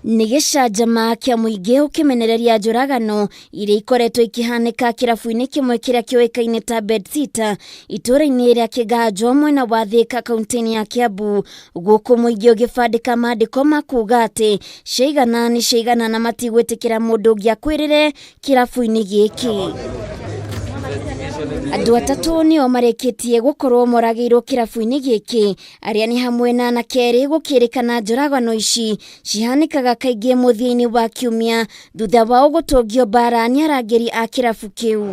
Nĩ Gicanjama kĩa Muingi ukimenereria njũragano iria ikoretwo ikihanĩka kirabu-ini kimwe kĩrĩa kĩoĩkaine ta bedsitter ituura-ini rĩa Kiganjo mwena wa Thika kaunti-inĩ ya Kiambu. Gũkũ Muingi ũgĩbandĩka maandĩko ma kuuga atĩ ciaigana nĩ ciaigana na matigwĩtĩkĩra mũndũ ũngĩ akwĩrĩre kirabu-ini gĩkĩ. Andu atatu nio marĩkĩtie gũkorwo moragĩirwo kirabu-ini gĩkĩ, arĩa nĩ hamwe na anake erĩ gũkirikana njũragano ici cihanĩkaga kaingĩ mũthia-inĩ wa kiumia thutha wao gũtũngio mbara nĩ arangĩri a kirabu kĩu.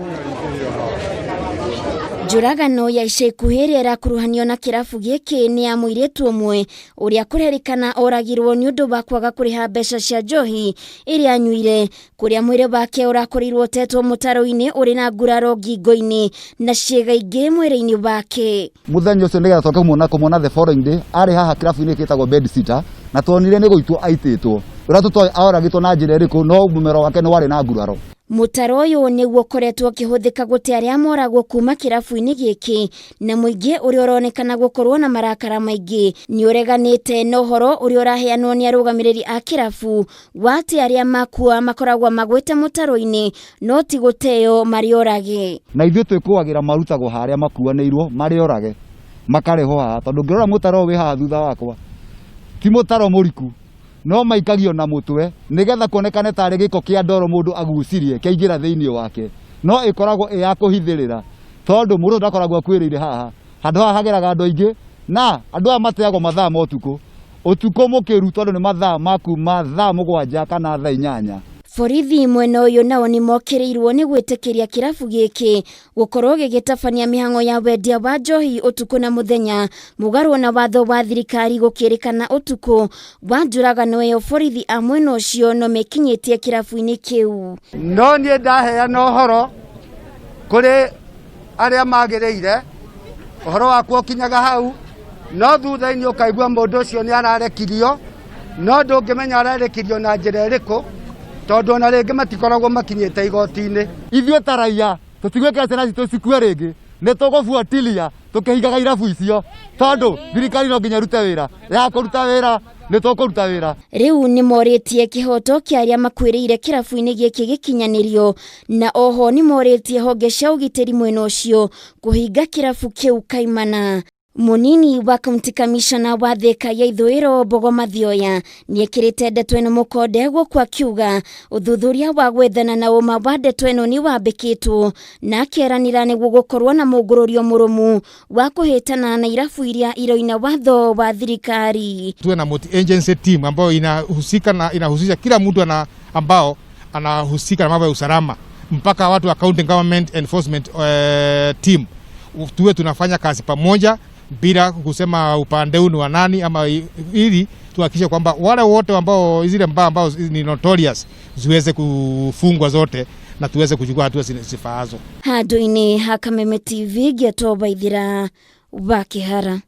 Njũragano ya ica ikuhĩ ĩrĩa ĩrakuruhanio na kirabu gĩkĩ nĩ ya muiritu umwe uria kurerikana oragirwo nĩ ũndũ wa kwaga kũrĩha mbeca cia njohi iria anyuire, kũrĩa mwĩrĩ wake ũrakorirwo ũtetwo mitaro-ini ũrĩ na nguraro ngingo-inĩ na ciĩga ingĩ mwĩrĩ-inĩ wake. Mũthenya ũcio nĩgetha kũmona the following day arĩ haha kirabu-inĩ gĩtagwo bedsitter na tuonire nĩ gũitwo aitĩtwo. Ũrĩa tũtoĩ oragĩtwo na njĩra ĩrĩkũ, no mũmero wake nĩ warĩ na nguraro. Mũtaro ũyũ nĩguo ũkoretwo ũkĩhũthĩka gũte arĩa moragwo kuma kirabu-ini gĩkĩ, na Muingi ũrĩa ũronekana gũkorwo na marakara maingĩ nĩ ũreganĩte na ũhoro ũrĩa ũraheanwo nĩ arũgamĩrĩri a kirabu wa atĩ arĩa makua makoragwo magwĩte mũtaro-ini no ti gũteo marĩ orage. Na ithuĩ twĩkũagĩra marutagwo harĩa makuanĩirwo marĩ orage makarehwo haha, tondũ ngĩrora mũtaro wĩ haha thutha wakwa ti mũtaro mũriku, no maikagio na mũtwe nĩgetha kuonekane tarĩ gĩko kĩa ndoro mũndũ agucirie kĩaingĩra thĩinĩ wake, no ĩkoragwo ĩ ya kũhithĩrĩra tondũ mũndũ ndakoragwo akwĩrĩire haha. Handũ haha hageraga andũ aingĩ na andũ aya mateagwo mathaa ma ũtukũ mũkĩru, tondũ nĩ mathaa makuma thaa 7 kana thaa 8. Borithi mwena ũyũ nao nĩ mokĩrĩirwo nĩ gwĩtĩkĩria kirabu gĩkĩ gũkorwo gĩgĩtabania mĩhang'o ya wendia wa njohi ũtukũ na mũthenya, mũgarũ na watho wa thirikari gũkĩrĩkana ũtukũ wa njũragano ĩyo. Borithi a mwena ũcio no mekinyĩtie kirabu-ini kĩu. No niĩ ndaheana ũhoro kũrĩ arĩa magĩrĩire, ũhoro wakwa ũkinyaga hau, no thutha-inĩ ũkaigua mũndũ ũcio nĩ ararekirio, no ndũngĩmenya ararekirio na njĩra ĩrĩkũ, tondũ ona rĩngĩ matikoragwo makinyĩte igoti-inĩ. Ithuĩ ta raia tũtigwĩkĩra ciana citũ cikue rĩngĩ, nĩ tũgũbuatilia tũkĩhingaga irabu icio, tondũ thirikari no nginya rute wĩra, ya kũruta wĩra nĩ tũkũruta wĩra. Rĩu nĩ morĩtie kĩhoto kĩa arĩa makwĩrĩire kirabu-ini gĩkĩ gĩkinyanĩrio, na oho nĩ morĩtie honge cia ũgitĩri mwena ũcio kũhinga kirabu kĩu kaimana. Munini wa County Commissioner wa Thika ya ithũĩro Mbogo Mathioya nĩ ekĩrĩte ndeto ĩno mũkonde gũkũ akiuga ũthuthuria wa gwethana na ũma wa ndeto ĩno nĩ wambĩkĩtwo, na akeranĩra nĩguo gũkorwo na mũngũrũrio mũrũmu wa kũhĩtana na irabu iria iroina watho wa thirikari. Tuwe na multi-agency team ambayo inahusisha kila mtu ambao anahusika na mambo ya usalama, mpaka watu wa county government enforcement team. Tuwe tunafanya kazi pamoja bila kusema upande huu ni wa nani, ama ili tuhakikishe kwamba wale wote ambao zile ambao ni notorious ziweze kufungwa zote na tuweze kuchukua hatua zifaazo. Handũ-inĩ ha Kameme TV Gĩtoba Ithira wa Kĩhara.